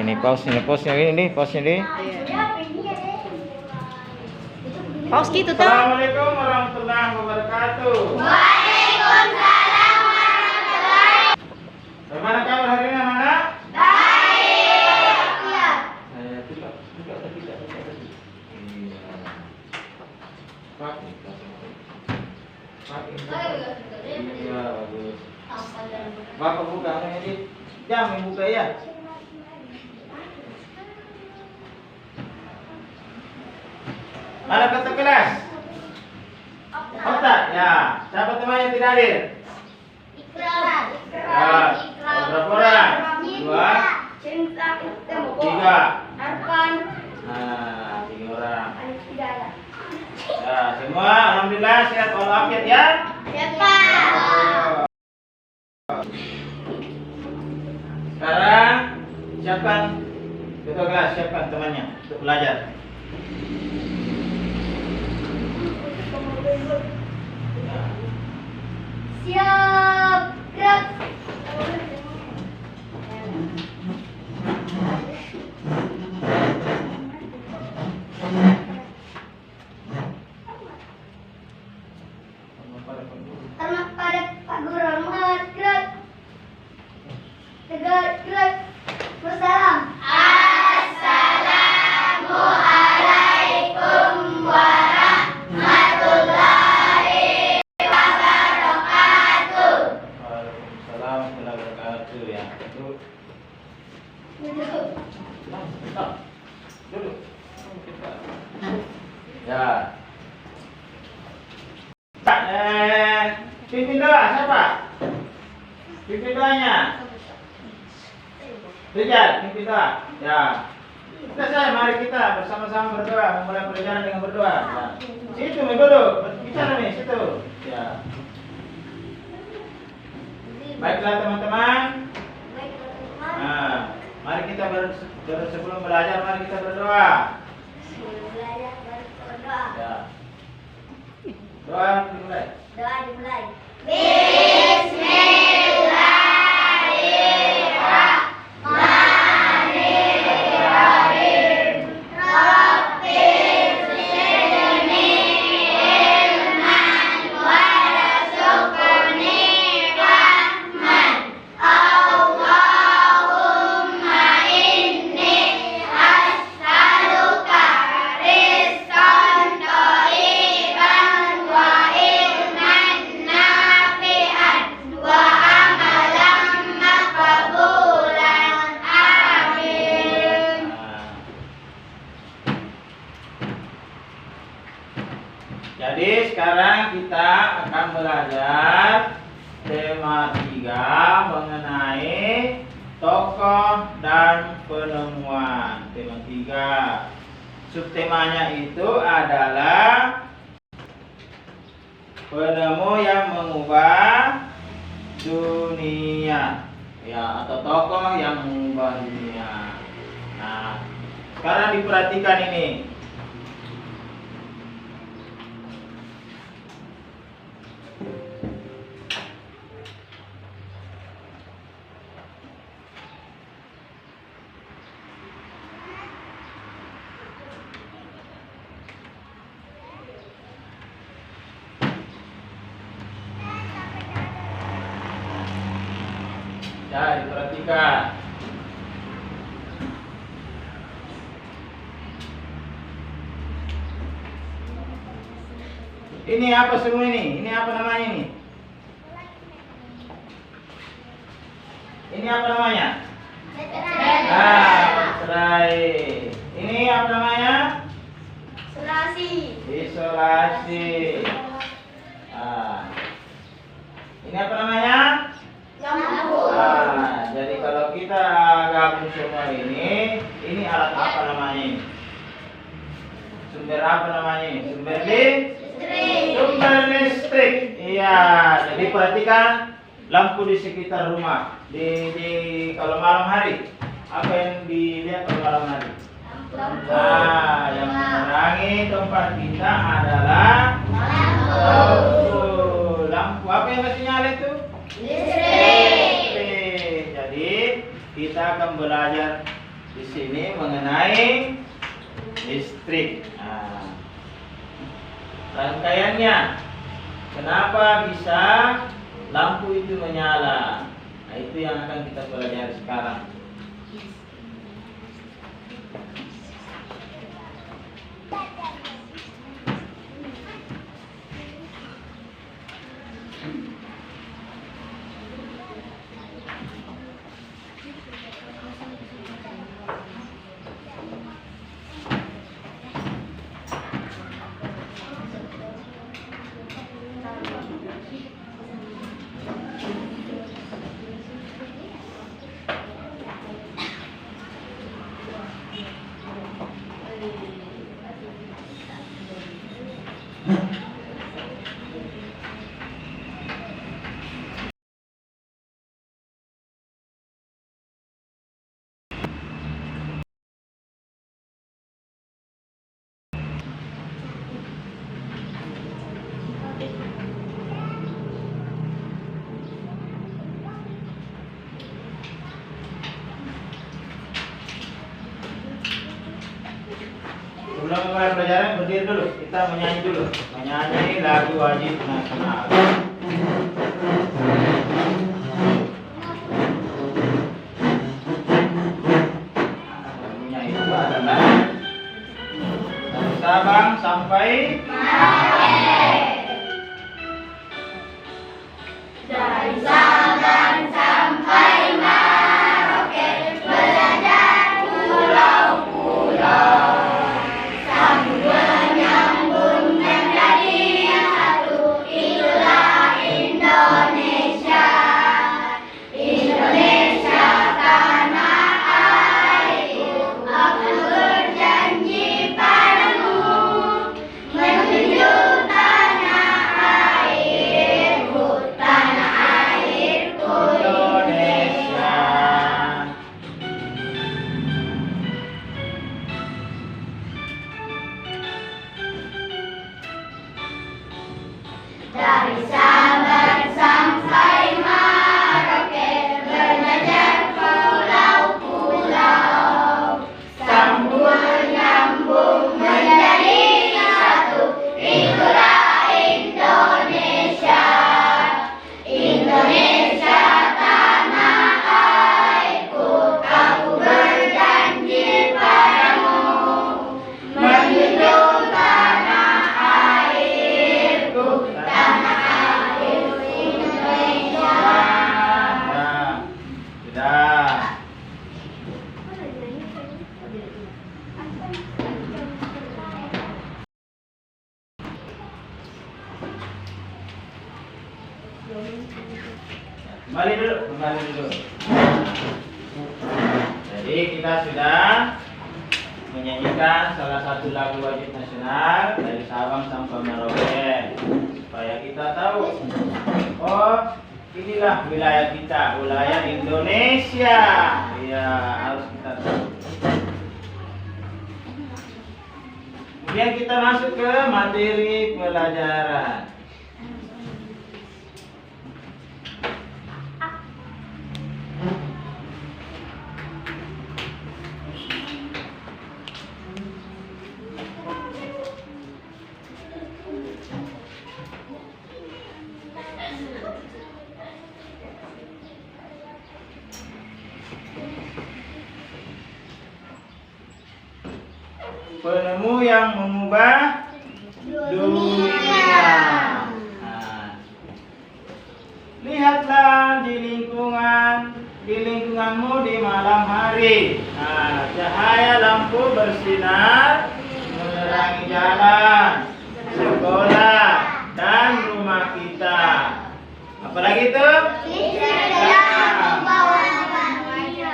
ini pause-nya ini pause-nya nih. Pause gitu tuh. Assalamualaikum warahmatullahi wabarakatuh. Waalaikumsalam warahmatullahi. Bagaimana kabar hari ini anak-anak? Baik. Iya. Tidak. Iya, bagus. Bapak buka ini. Jangan buka ya. Mana kata kelas? Okta, ya. Siapa teman yang tidak hadir? Ikrar. Ya. Berapa orang? 2, Cinta. 3. Arfan. Nah, 3 orang. Tidak. Ya, semua alhamdulillah sehat walafiat ya. Siapa? Sekarang siapkan ketua kelas, siapkan temannya untuk belajar. Siap. Gerak. Selamat pada Pak Guru Rahmat. Gerak. Tegak. Gerak. Wassalam. Assalamualaikum warahmatullahi wabarakatuh. Waalaikumsalam warahmatullahi wabarakatuh ya. Duduk. Stop. Duduk. Ya. Pimpin doa siapa? Pimpin doanya. Rijal, pimpin doa. Ya. Selesai, mari kita bersama-sama berdoa, memulai pelajaran dengan berdoa. Ya. Situ duduk, bicara nih, situ. Ya. Baiklah teman-teman. Nah, mari kita sebelum belajar, mari kita berdoa. Ya. Doa dimulai. Doa dimulai. Bismillahirrahmanirrahim. Rabbil zidni ilman warzuqni fahman. Allahumma inni as'aluka rizqan thayyiban wa ilman nafi'an wa amalan maqbulan. Amin. Jadi sekarang kita akan belajar tema 3 mengenai tokoh dan penemuan. Tema 3. Subtemanya itu adalah penemu yang mengubah dunia. Ya, atau tokoh yang mengubah dunia. Nah, sekarang diperhatikan ini. Ya, diperhatikan. Ini apa semua ini? Ini apa namanya ini? Ini apa namanya? Materai. Ini apa namanya? Isolasi. Ini apa namanya? Jadi kalau kita gabung semua ini alat apa namanya? Sumber apa namanya? Sumber listrik. Iya. Jadi perhatikan lampu di sekitar rumah. Di kalau malam hari, apa yang dilihat kalau malam hari? Nah, yang menerangi tempat kita adalah lampu. Lampu apa yang masih nyala itu? Listrik. Jadi kita akan belajar di di sini mengenai listrik. Nah, rangkaiannya, kenapa bisa lampu itu menyala? Nah, itu yang akan kita pelajari sekarang. Sebelum mulai pelajaran, berdiri dulu. Kita menyanyi dulu. Menyanyi lagu wajib nasional. Lagunya itu adalah dari Sabang sampai Dari Sabang sampai Merauke, belajar pulau-pulau. Sambung menyambung menjadi satu, itulah Indonesia. Indonesia tanah airku, aku berjanji padamu, menunjuk tanah airku, tanah airku Indonesia. Dari Sabang sampai Merauke, belajar pulau-pulau. Sambung menyambung menjadi satu, itulah Indonesia. Indonesia tanah airku, aku berjanji padamu, menjunjung tanah airku, tanah airku Indonesia. Nah, sudah. Kembali dulu. Jadi kita sudah menyanyikan salah satu lagu wajib nasional dari Sabang sampai Merauke, supaya kita tahu, oh inilah wilayah kita, wilayah Indonesia. Iya, harus kita tahu. Kemudian kita masuk ke materi pelajaran. Penemu yang mengubah dunia. Nah, lihatlah di lingkunganmu di malam hari. Nah, cahaya lampu bersinar menerangi jalan, sekolah, dan rumah kita. Apalagi itu?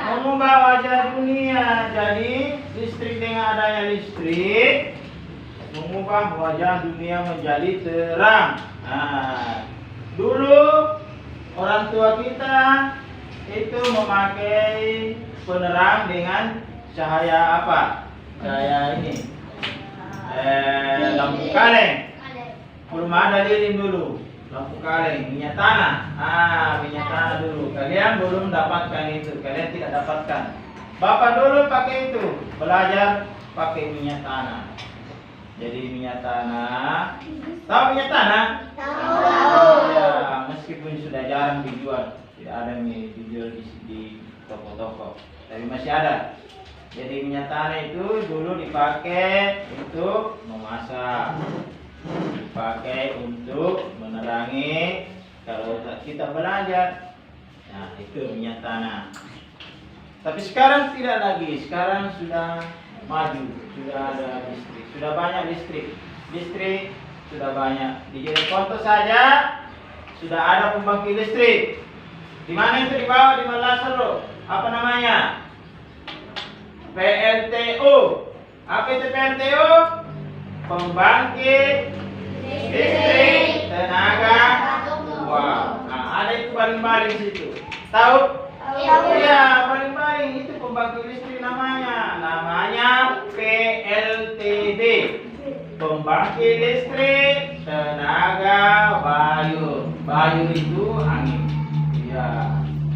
Mengubah wajah dunia. Jadi listrik, dengan adanya listrik mengubah wajah dunia menjadi terang. Nah, dulu orang tua kita itu memakai penerang dengan cahaya apa? Cahaya ini, lampu kaleng. Belum ada lilin dulu, lampu kaleng, minyak tanah. Minyak tanah dulu. Kalian belum dapatkan itu, kalian tidak dapatkan. Bapak dulu pakai itu, belajar pakai minyak tanah. Jadi minyak tanah, tahu minyak tanah? Tahu. Ya, meskipun sudah jarang dijual, tidak ada yang dijual di toko-toko, tapi masih ada. Jadi minyak tanah itu dulu dipakai untuk memasak, dipakai untuk menerangi kalau kita belajar. Nah, itu minyak tanah. Tapi sekarang tidak lagi, sekarang sudah maju, sudah ada listrik, sudah banyak listrik sudah banyak. Di Jeneponto saja sudah ada pembangkit listrik. Di mana itu di bawah di Malasero? Apa namanya? PLTU. Apa itu PLTU? Pembangkit listrik tenaga uap. Nah, ada itu baling-baling situ. Tahu? Iya, baling-baling itu pembangkit listrik namanya. Namanya PLTB. Pembangkit listrik tenaga bayu. Bayu itu angin. Ya,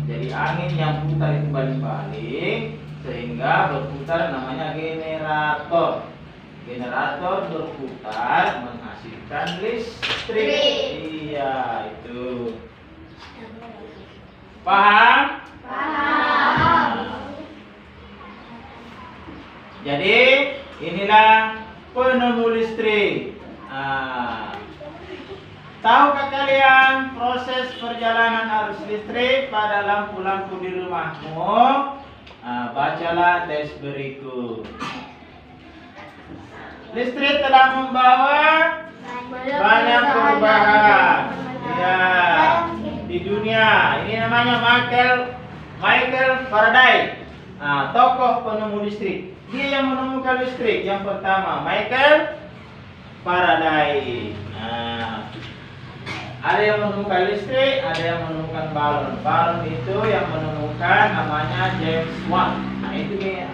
jadi angin yang putar itu baling-baling sehingga berputar namanya generator. Generator berputar menghasilkan listrik. Iya, itu. Paham? Jadi inilah penemu listrik. Tahukah kalian proses perjalanan arus listrik pada lampu-lampu di rumahmu? Bacalah tes berikut. Listrik telah membawa banyak perubahan. Ya, di dunia. Ini namanya Michael Faraday. Tokoh penemu listrik. Dia yang menemukan listrik yang pertama, Michael Faraday. Ada yang menemukan listrik, ada yang menemukan balon. Balon itu yang menemukan namanya James Watt. Nah, itu nih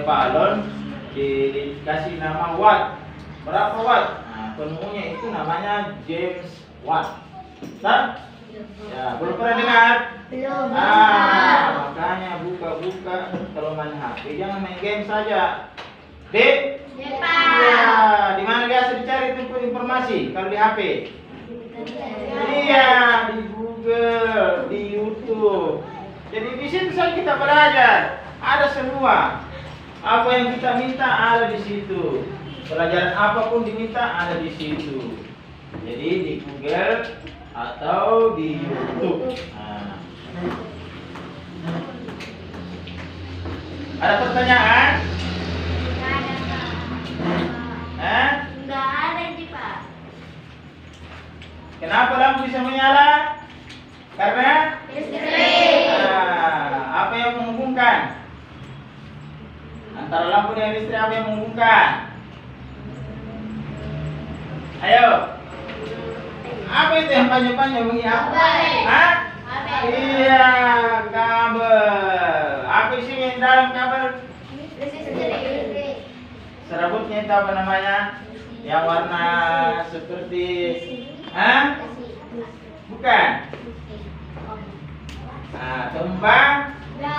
balon dikasih nama Watt. Berapa watt? Nah, penemunya itu namanya James Watt. Nah, ya, belum pernah dengar? Belum. Makanya buka-buka kalau main HP jangan main game saja. Ya, di mana biasa dicari itu informasi kalau di HP? Iya, di Google, di YouTube. Jadi di situ saja kita belajar. Ada semua. Apa yang kita minta ada di situ. Pelajaran apapun diminta ada di situ. Jadi di Google atau di YouTube. Ada pertanyaan? Enggak ada sih, Pak. Kenapa lampu bisa menyala? Karena Listrik. apa yang menghubungkan? Antara lampu dan listrik apa yang menghubungkan? Ayo. Apa itu yang panjang-panjang begini? Kabel. Hah? Kabel. Iya, kabel. Apa isinya di dalam kabel? Listrik. Serabutnya itu apa namanya? Yang warna seperti Hah? Bukan. Tembaga.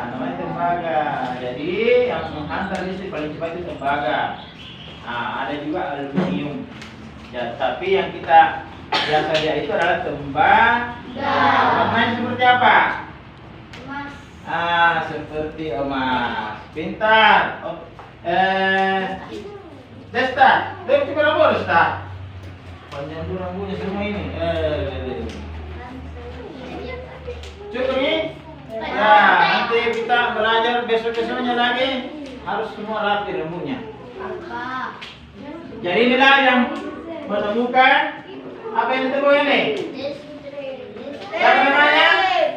Namanya tembaga. Jadi yang menghantar listrik paling cepat itu tembaga. Ada juga aluminium. Ya, tapi yang kita biasa lihat itu adalah tembaga. Warnanya seperti apa? Emas. Seperti emas. Pintar. Desta, dia coba rambut Desta. Panjang dulu rambutnya semua ini. Cukup nih. Ya, nanti kita belajar besok-besoknya lagi harus semua rapi rambutnya. Jadi inilah yang menemukan apa yang ditemukan ini. Siapa namanya?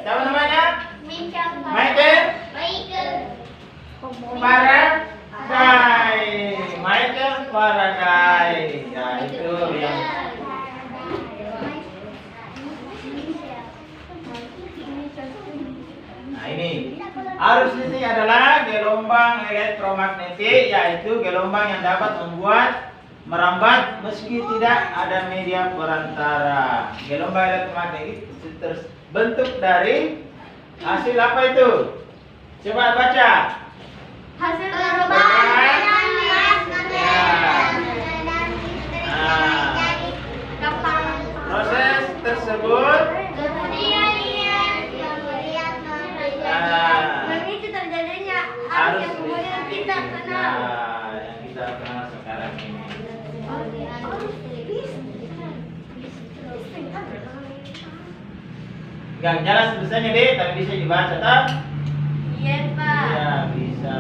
Siapa namanya? Michael Faraday. Michael Faraday. Ya, itu yang ini arus listrik adalah gelombang elektromagnetik, yaitu gelombang yang dapat membuat merambat meski tidak ada media perantara. Gelombang elektromagnetik terbentuk dari Hasil apa itu? Coba baca. Hasil perubahan Proses tersebut kemudian itu terjadinya arus yang kemudian kita kenal. yang kita kenal sekarang ini. Gak jelas tulisannya deh, tapi bisa dibaca tak? Iya Pak. Iya bisa.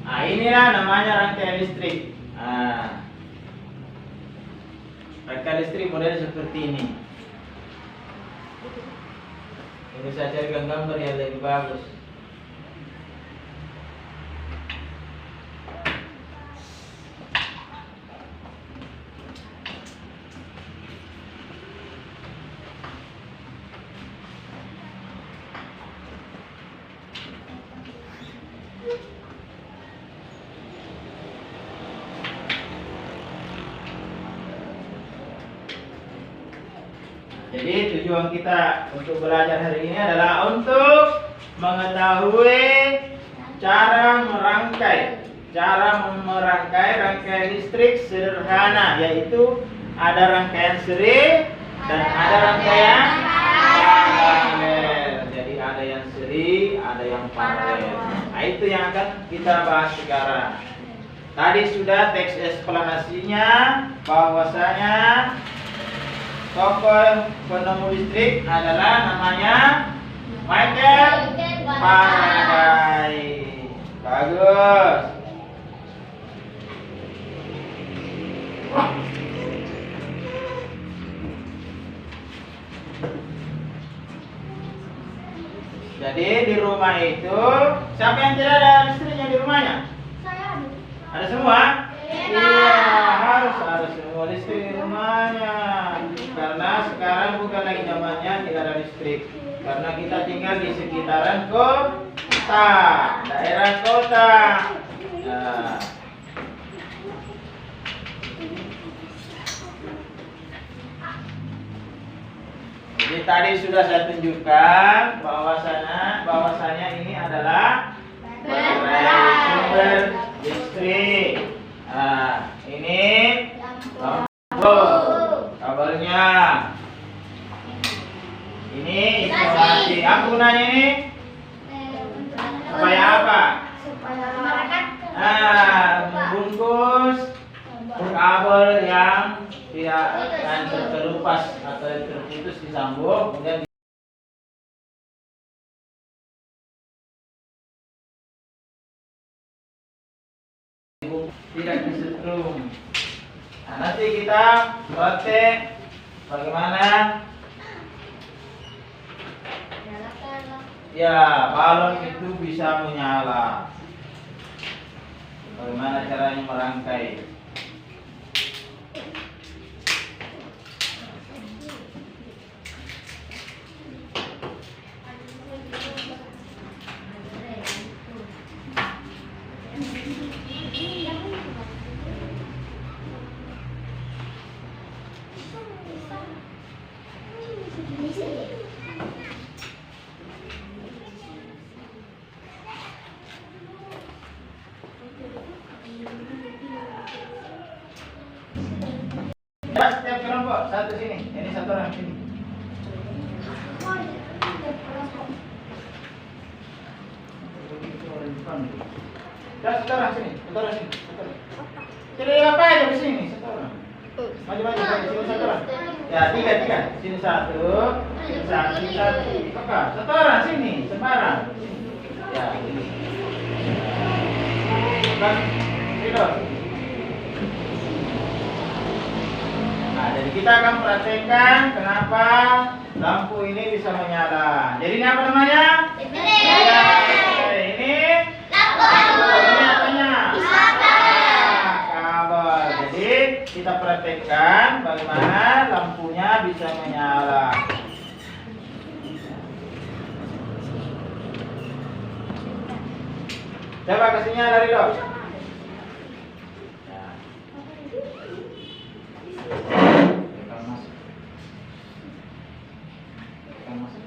Nah inilah namanya rangkaian listrik. Rangkaian listrik model seperti ini. Ini saya carikan gambar yang lebih bagus. Jadi tujuan kita untuk belajar hari ini adalah untuk mengetahui cara merangkai rangkaian listrik sederhana, yaitu ada rangkaian seri dan ada rangkaian paralel. Jadi ada yang seri, ada yang paralel. Nah itu yang akan kita bahas sekarang. Tadi sudah teks eksplanasinya bahwasanya tokoh penemu listrik adalah namanya Michael Faraday. Bagus. Jadi di rumah itu siapa yang tidak ada listriknya di rumahnya? Saya Ada semua? Iya, harus semua listrik di rumahnya. Karena sekarang bukan lagi zamannya tidak ada listrik. Karena kita tinggal di sekitaran kota, daerah kota. Nah. Jadi tadi sudah saya tunjukkan bahwasanya ini adalah sumber listrik. Nah, ini lampu kabelnya. Ini informasi. Apa gunanya ini? Supaya apa? Membungkus kabel yang tidak akan terkelupas atau terputus disambung, kemudian tidak disetrum. Nah, nanti kita praktek bagaimana ya balon itu bisa menyala. Bagaimana caranya merangkai? Setiap kelompok satu sini, ini satu orang sini. Satu orang sini, satu orang sini. Jadi apa aja di sini, satu orang. Maju sini satu orang. Ya tiga, sini satu, sini satu. Oke, satu orang sini, sembarang. Ya ini. Kan, itu. Nah, jadi kita akan praktekkan kenapa lampu ini bisa menyala. Jadi ini apa namanya? Ya, ini lampu. Ini apanya? Kabel. Jadi kita praktekkan bagaimana lampunya bisa menyala. Coba kasihnya dari dok. yang masuk.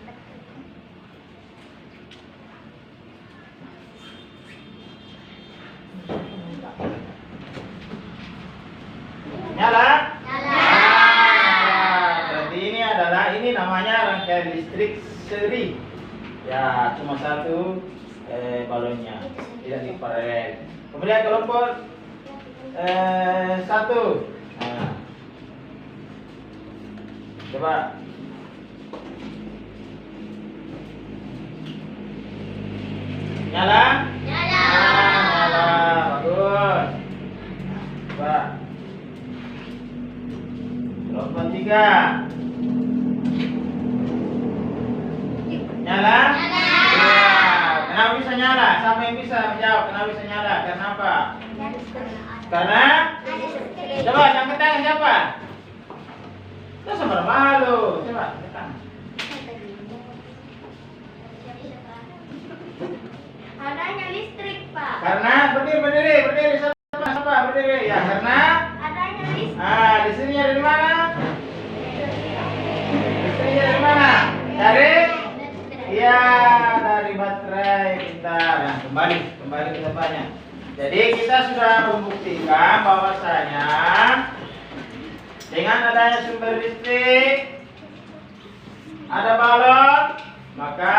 Nyala? Nyala. Berarti ini namanya rangkaian listrik seri. Ya, cuma satu balonnya, tidak diparalel. Kemudian kelompok satu. Nah. Coba. Nyala? Nyala. Nyala. Bagus. Coba. Kelompok tiga. Nyala? Nyala. Ya. Kenapa bisa nyala? Siapa yang bisa menjawab? Kenapa bisa nyala? Karena apa? Karena? Coba angkat tangan siapa? Itu sama malu. Coba angkat tangan. Adanya listrik, Pak. Karena berdiri siapa? Berdiri. Ya, karena Adanya listrik. listriknya dari mana? Listriknya dari mana? Dari? Iya, dari baterai. Bentar. Nah, kembali ke depannya. Jadi kita sudah membuktikan bahwasanya dengan adanya sumber listrik, ada balon, maka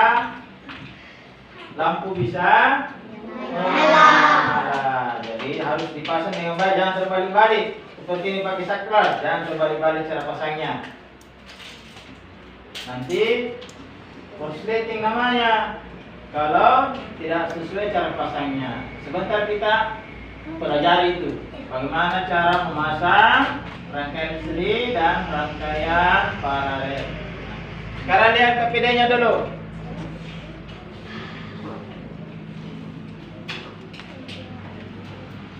lampu bisa menyala. Jadi harus dipasang dengan baik, jangan terbalik-balik. Seperti ini pakai saklar, jangan terbalik-balik cara pasangnya. Nanti korsleting namanya kalau tidak sesuai cara pasangnya. Sebentar kita pelajari itu bagaimana cara memasang rangkaian seri dan rangkaian paralel. Sekarang lihat KPD-nya dulu.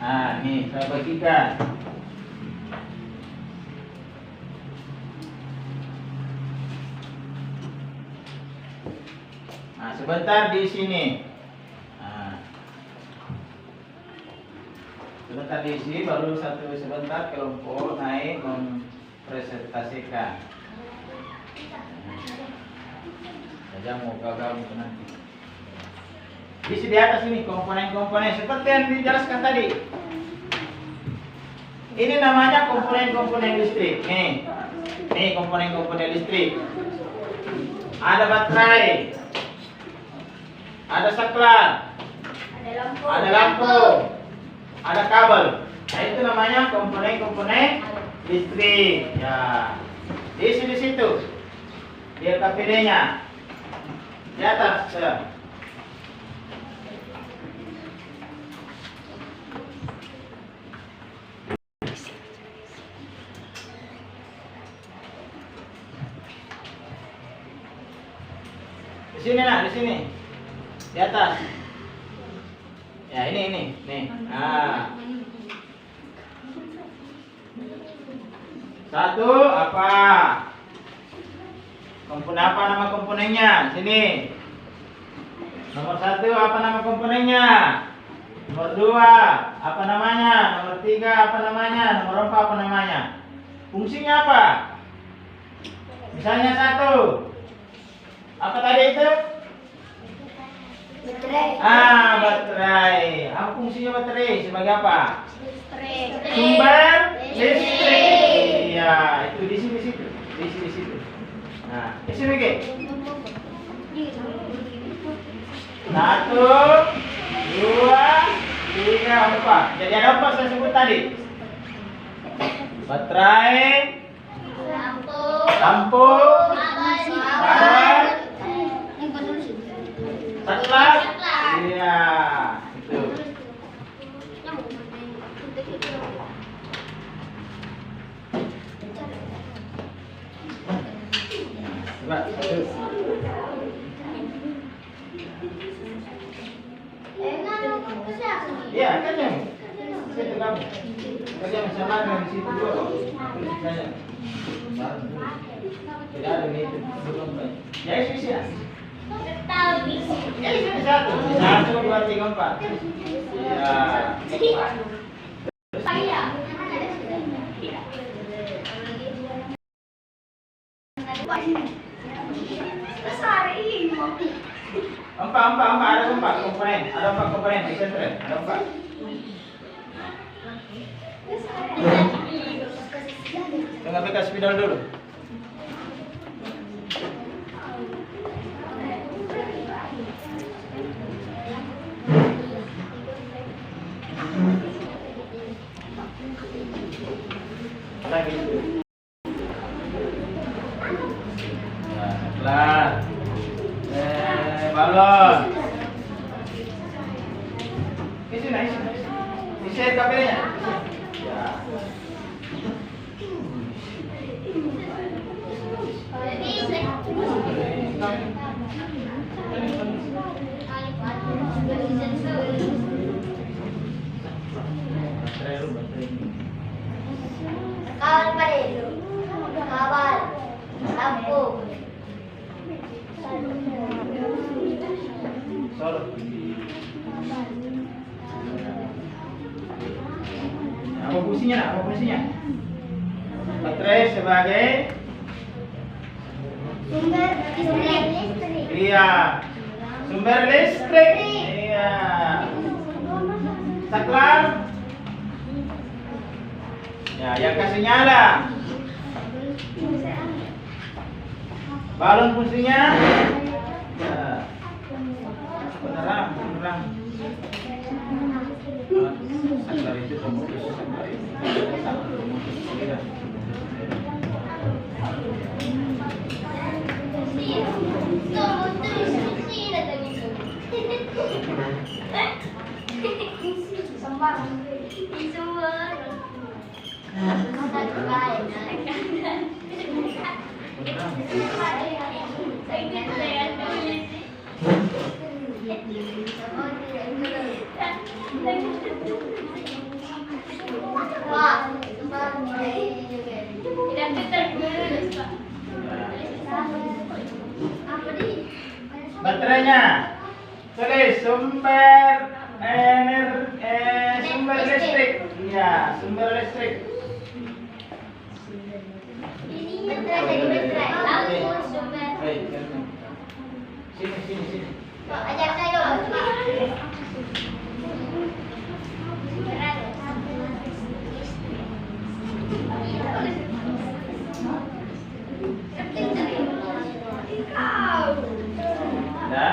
Nah, ini saya bagikan. Nah, sebentar di sini. Nah, sebentar di sini baru sebentar kelompok naik mempresentasikan. Saja mau gagal nanti. Di atas ini komponen-komponen seperti yang dijelaskan tadi. Ini namanya komponen-komponen listrik. Nih komponen-komponen listrik. Ada baterai, ada saklar, ada lampu, ada kabel. Nah, itu namanya komponen-komponen listrik. Ya, di situ. Dia KPD-nya di atas. Ya. Di sini nak, di sini. Di atas. Ya, ini. Nih. Nah. Satu apa? Komponen apa nama komponennya? Sini. Nomor satu apa nama komponennya? Nomor dua apa namanya? Nomor tiga apa namanya? Nomor empat apa namanya? Fungsinya apa? Misalnya satu. Apa tadi itu? Baterai. Baterai. Apa fungsinya baterai? Sebagai apa? Listrik. Sumber listrik. Iya, itu di situ. Di situ. Nah, di sini ke. Satu, dua, tiga, empat. Jadi ada apa saya sebut tadi? Baterai, lampu, kabel, saklar. Iya, itu. Coba, iya, kan situ kamu. Kerja bersama dengan di situ dulu. Terus saya. Tidak ada nih itu. Ya, isi ya. Ya, isi satu. Satu, dua, tiga, empat. Ya. Empat, ada empat komponen. Ada empat komponen di sentral. Ada empat. Tengah beka spidol dulu. Lagi. Ya, kelar. Balon. Isi na. Isi kabelnya. Ya. Kawal pa rin. Kawal. Lampu. Solo. Apa fungsinya? Apa fungsinya? Baterai sebagai Sumber listrik. iya sumber listrik. Iya. Saklar. Ya, yang kasih nyala. Balon fungsinya. Ya. Penerang. Saklar itu pemutus saklar itu. Pemutus aliran. Baterainya tulis sumber sumber listrik. Iya, sumber listrik. Sini. Ajak saya dulu. Ya.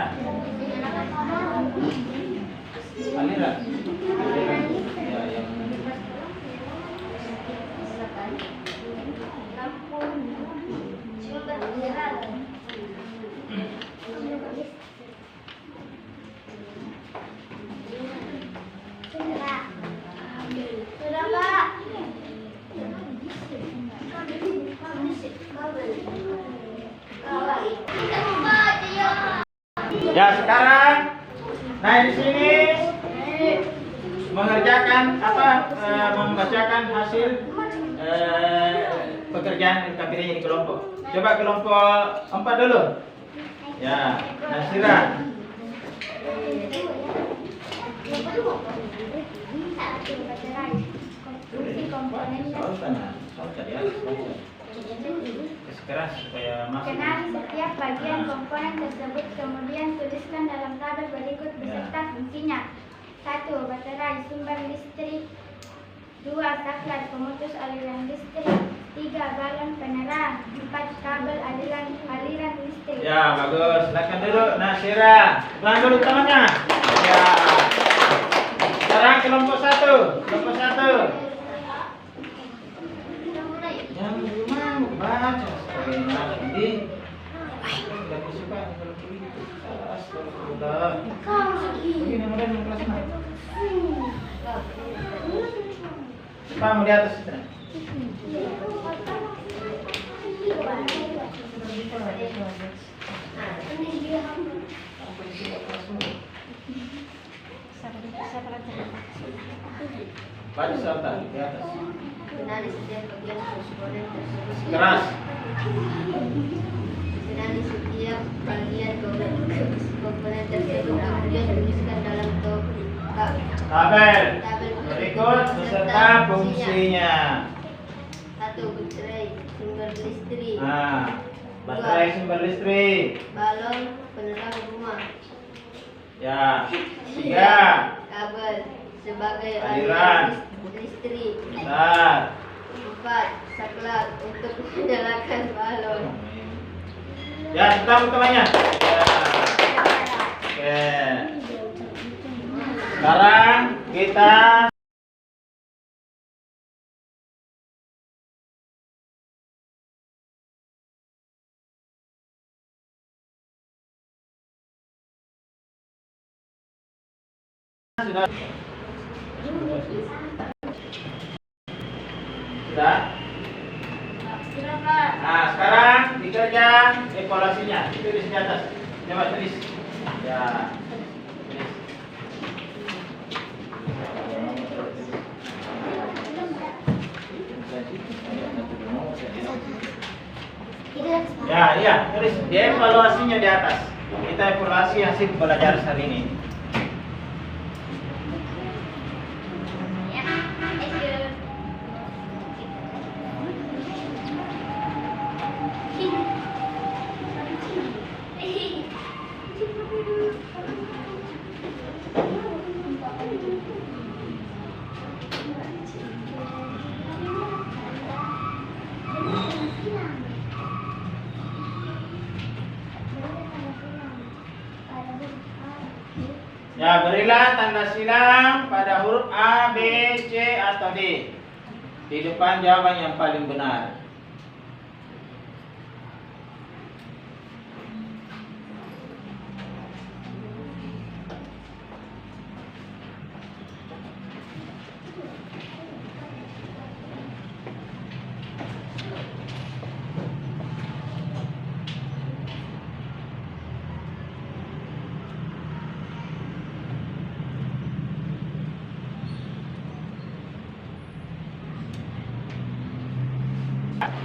Aliran. Ya, yang Ya, sekarang di sini mengerjakan membacakan hasil pekerjaan LKPD-nya di kelompok. Coba kelompok 4 dulu. Ya, Nasira. Keras supaya masuk. Kenali setiap bagian komponen tersebut, kemudian tuliskan dalam tabel berikut beserta fungsinya. 1. Baterai sumber listrik. 2. Saklar pemutus aliran listrik. 3. Balon penerang. 4. Kabel aliran listrik. Ya, bagus. Silakan dulu Nasira. Pelan dulu tangannya. Ya. Sekarang kelompok 1. Kelompok 1. Yang memang baca. Ini tidak disuka kalau begitu. Astagfirullah. Begini mudah kelas 6. Kamu di atas itu. Baca serta di atas. Kenali setiap bagian komponen tersebut. Keras. Kenali setiap bagian komponen tersebut, kemudian tuliskan dalam Tabel berikut beserta fungsinya. 1. Baterai sumber listrik. Nah, Baterai sumber listrik. Balon penerang rumah. Ya. 3. Kabel sebagai Aliran listrik. Benar. 4. Saklar untuk menyalakan balon. Ya, tetap utamanya. Ya. Oke. Sekarang kita sudah. Nah, sekarang dikerja evaluasinya. Itu di sini atas. Coba tulis. Ya. Tulis. Ya, iya, tulis. Dia evaluasinya di atas. Kita evaluasi hasil belajar hari ini. Ya, berilah tanda silang pada huruf A, B, C, atau D di depan jawaban yang paling benar.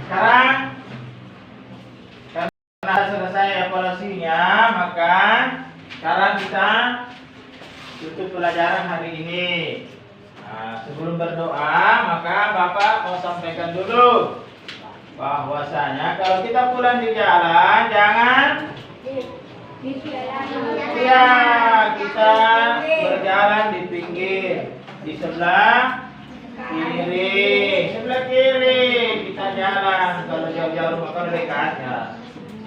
Sekarang karena selesai evaluasinya, maka sekarang kita tutup pelajaran hari ini. Nah, sebelum berdoa, maka Bapak mau sampaikan dulu bahwasanya kalau kita pulang di jalan, jangan iya, kita berjalan di pinggir, di sebelah kiri, sebelah kiri kita jalan. Kalau jauh-jauh rumah kalau dekat ya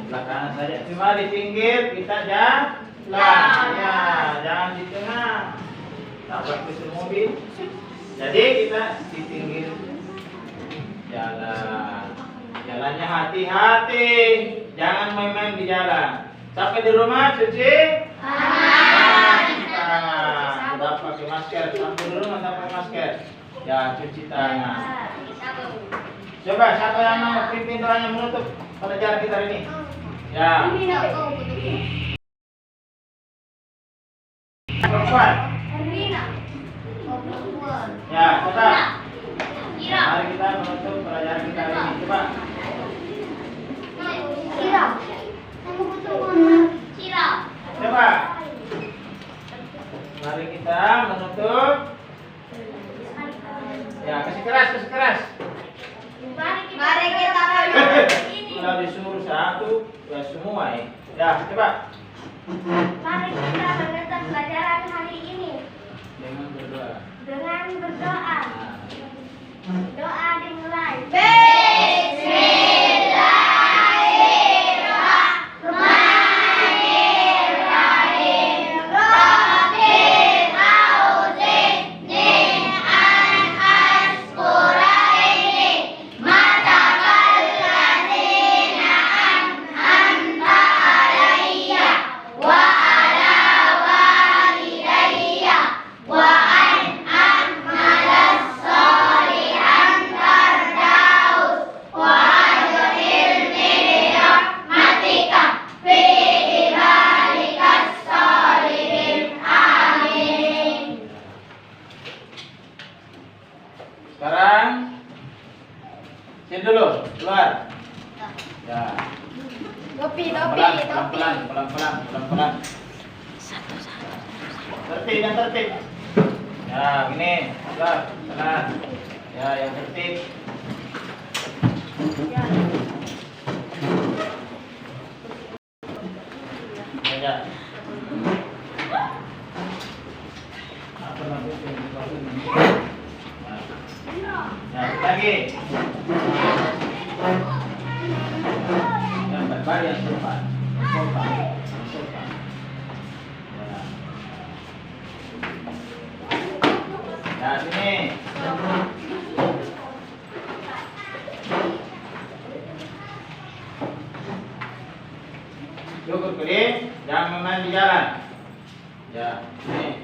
sebelah kanan saja. Cuma di pinggir kita jalan, ya jangan di tengah. Tabrak ke mobil. Jadi kita di pinggir jalan. Jalannya hati-hati, jangan main-main di jalan. Sampai di rumah cuci tangan. Sudah pakai masker. Sampai di rumah tak pakai masker. Ya, cuci tangan. Coba siapa yang mau pimpin doanya menutup pelajaran kita hari ini? Ya. Perempuan. Ya, coba. Mari kita menutup pelajaran kita hari ini. Coba. Coba. Mari kita menutup. Ya, kasih keras, kasih keras. Mari kita Kalau disuruh satu, ya semua ya. Ya, coba. Mari kita menutup pelajaran hari ini Dengan berdoa. dengan berdoa. Doa dimulai. Sekarang sini dulu, keluar. Ya. Pelan-pelan. Tertib dan tertib. Ya, gini, keluar, tenang. Ya, yang tertib. meja. Apa namanya? Ya, lagi. Yang berbaris yang sopan. Sopan. Sopan. Ya. Nah, sini. Cukup gede, jangan main di jalan. Ya, sini.